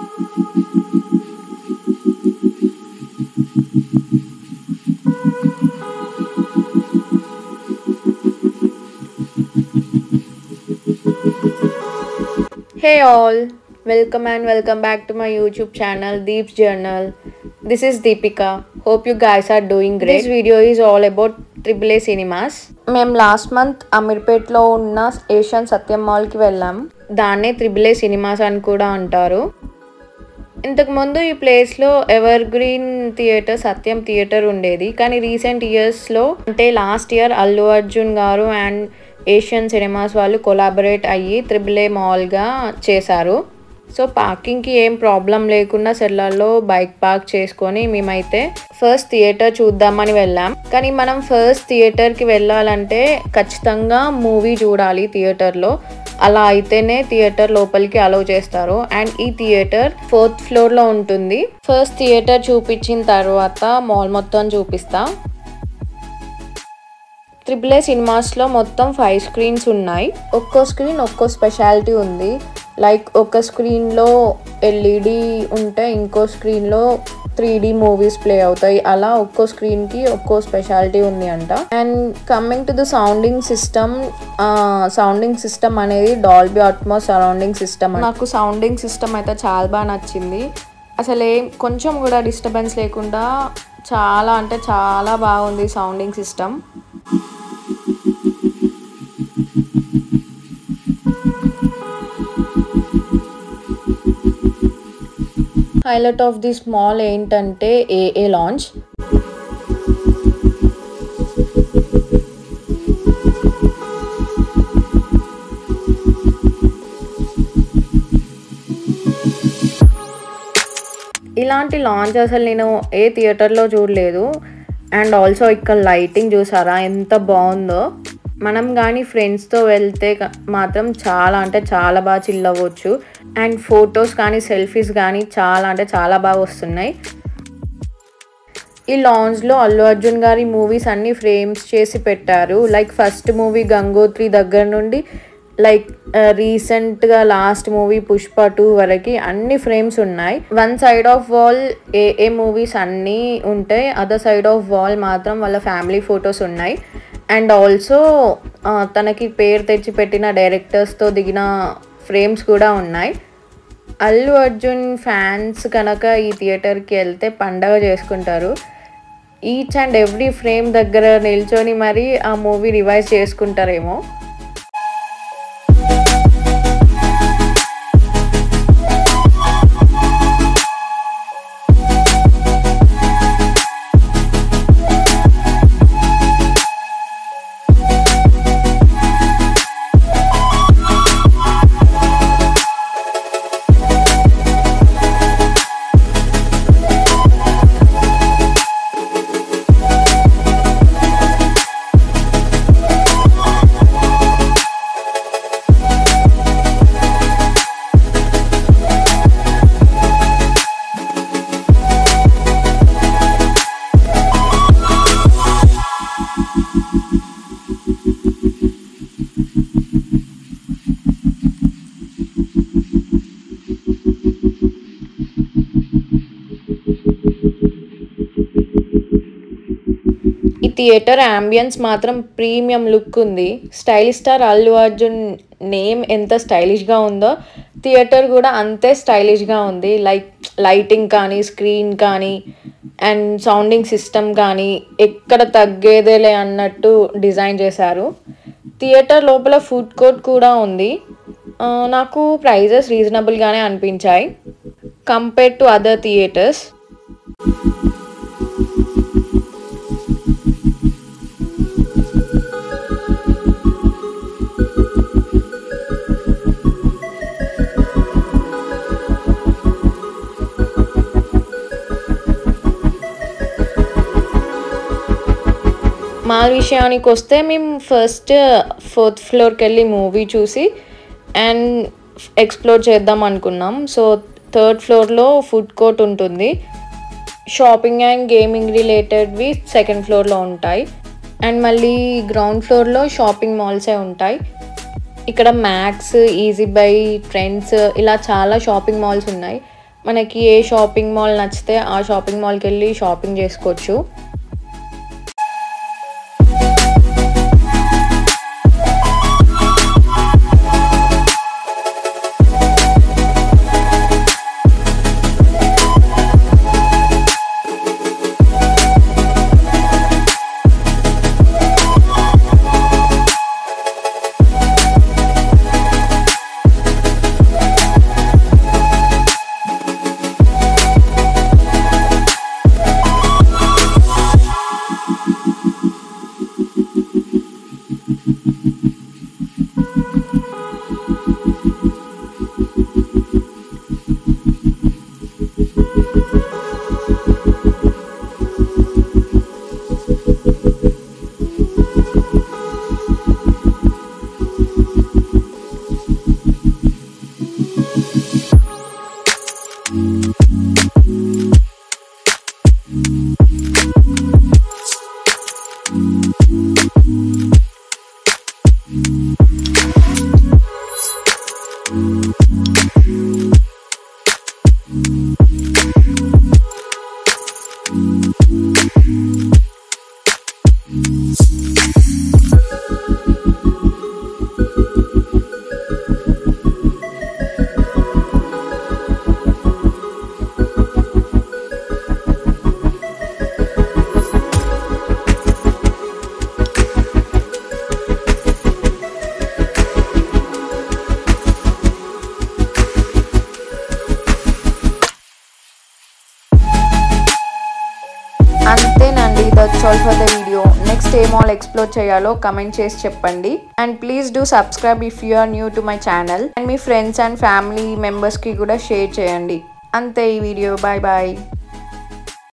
Hey all, welcome back to my YouTube channel Deep's Journal. This is Deepika. Hope you guys are doing great. This video is all about AAA cinemas. మేము last month అమీర్పేట్లో ఉన్న Asian సత్యం మాల్కి వెళ్ళాం. దాన్నే AAA cinemas అని కూడా అంటారు. ఇంతకుముందు ఈ ప్లేస్లో ఎవర్ గ్రీన్ థియేటర్ సత్యం థియేటర్ ఉండేది. కానీ రీసెంట్ ఇయర్స్లో అంటే లాస్ట్ ఇయర్ అల్లు అర్జున్ గారు అండ్ ఏషియన్ సినిమాస్ వాళ్ళు కొలాబరేట్ అయ్యి AAA మాల్గా చేశారు. సో పార్కింగ్కి ఏం ప్రాబ్లం లేకుండా సెల్లార్లో బైక్ పార్క్ చేసుకొని మేమైతే ఫస్ట్ థియేటర్ చూద్దామని వెళ్ళాం. కానీ మనం ఫస్ట్ థియేటర్కి వెళ్ళాలంటే ఖచ్చితంగా మూవీ చూడాలి థియేటర్లో. అలా అయితేనే థియేటర్ లోపలికి అలౌ చేస్తారు. అండ్ ఈ థియేటర్ 4th ఫ్లోర్లో ఉంటుంది. ఫస్ట్ థియేటర్ చూపించిన తర్వాత మాల్ మొత్తం చూపిస్తా. AAA సినిమాస్లో మొత్తం 5 స్క్రీన్స్ ఉన్నాయి. ఒక్కో స్క్రీన్ ఒక్కో స్పెషాలిటీ ఉంది. లైక్ ఒక స్క్రీన్లో ఎల్ఈడి ఉంటే ఇంకో స్క్రీన్లో 3D మూవీస్ ప్లే అవుతాయి. అలా ఒక్కో స్క్రీన్కి ఒక్కో స్పెషాలిటీ ఉంది అంట. And coming to the sounding system అనేది డాల్బీ అట్మాస్ సరౌండింగ్ సిస్టమ్. నాకు సౌండింగ్ సిస్టమ్ అయితే చాలా బాగా నచ్చింది. అసలు కొంచెం కూడా డిస్టర్బెన్స్ లేకుండా చాలా అంటే చాలా బాగుంది sounding system. Highlight of this mall ఏంటంటే AA లాంచ్. ఇలాంటి లాంచ్ అసలు నేను ఏ థియేటర్లో చూడలేదు. అండ్ ఆల్సో ఇక్కడ లైటింగ్ చూసారా ఎంత బాగుందో. మనం కానీ ఫ్రెండ్స్తో వెళ్తే మాత్రం చాలా అంటే చాలా బాగా చిల్ అవ్వచ్చు. అండ్ ఫొటోస్ కానీ సెల్ఫీస్ కానీ చాలా అంటే చాలా బాగా వస్తున్నాయి. ఈ లాంచ్లో అల్లు అర్జున్ గారి మూవీస్ అన్ని ఫ్రేమ్స్ చేసి పెట్టారు. లైక్ ఫస్ట్ మూవీ గంగోత్రి దగ్గర నుండి లైక్ రీసెంట్గా లాస్ట్ మూవీ పుష్ప 2 వరకు అన్ని ఫ్రేమ్స్ ఉన్నాయి. One side of wall A movies అన్నీ ఉంటాయి. అదర్ సైడ్ ఆఫ్ వాల్ మాత్రం వాళ్ళ ఫ్యామిలీ ఫొటోస్ ఉన్నాయి. అండ్ ఆల్సో తనకి పేరు తెచ్చి పెట్టిన డైరెక్టర్స్తో దిగిన ఫ్రేమ్స్ కూడా ఉన్నాయి. అల్లు అర్జున్ ఫ్యాన్స్ కనుక ఈ థియేటర్కి వెళ్తే పండగ చేసుకుంటారు. ఈచ్ అండ్ ఎవ్రీ ఫ్రేమ్ దగ్గర నిల్చొని మరి ఆ మూవీ రివైజ్ చేసుకుంటారేమో. ఈ థియేటర్ అంబియన్స్ మాత్రం ప్రీమియం లుక్ ఉంది. Stylish star Allu Arjun name ఎంత స్టైలిష్గా ఉందో థియేటర్ కూడా అంతే స్టైలిష్గా ఉంది. లైక్ లైటింగ్ కానీ స్క్రీన్ కానీ అండ్ సౌండింగ్ సిస్టమ్ కానీ ఎక్కడ తగ్గేదేలే అన్నట్టు డిజైన్ చేశారు. థియేటర్ లోపల ఫుడ్ కోర్ట్ కూడా ఉంది. నాకు ప్రైజెస్ రీజనబుల్గానే అనిపించాయి compare to other theatres. Mall విషయానికి వస్తే మేము ఫస్ట్ 4th ఫ్లోర్కి వెళ్ళి మూవీ చూసి అండ్ ఎక్స్ప్లోర్ చేద్దాం అనుకున్నాం. సో 3rd ఫ్లోర్లో ఫుడ్ కోర్ట్ ఉంటుంది. షాపింగ్ అండ్ గేమింగ్ రిలేటెడ్వి 2nd ఫ్లోర్లో ఉంటాయి. అండ్ మళ్ళీ గ్రౌండ్ ఫ్లోర్లో షాపింగ్ మాల్సే ఉంటాయి. ఇక్కడ మ్యాక్స్, ఈజీ బై, ట్రెండ్స్ ఇలా చాలా షాపింగ్ మాల్స్ ఉన్నాయి. మనకి ఏ షాపింగ్ మాల్ నచ్చితే ఆ షాపింగ్ మాల్కి వెళ్ళి షాపింగ్ చేసుకోవచ్చు. అంతేనండి, that's all for the video. Next ఏ మాల్ ఎక్స్ప్లోర్ చేయాలో కమెంట్ చేసి చెప్పండి. And please do subscribe if you are new to my channel. And మీ ఫ్రెండ్స్ అండ్ ఫ్యామిలీ మెంబర్స్కి కూడా షేర్ చేయండి. అంతే ఈ వీడియో. Bye bye.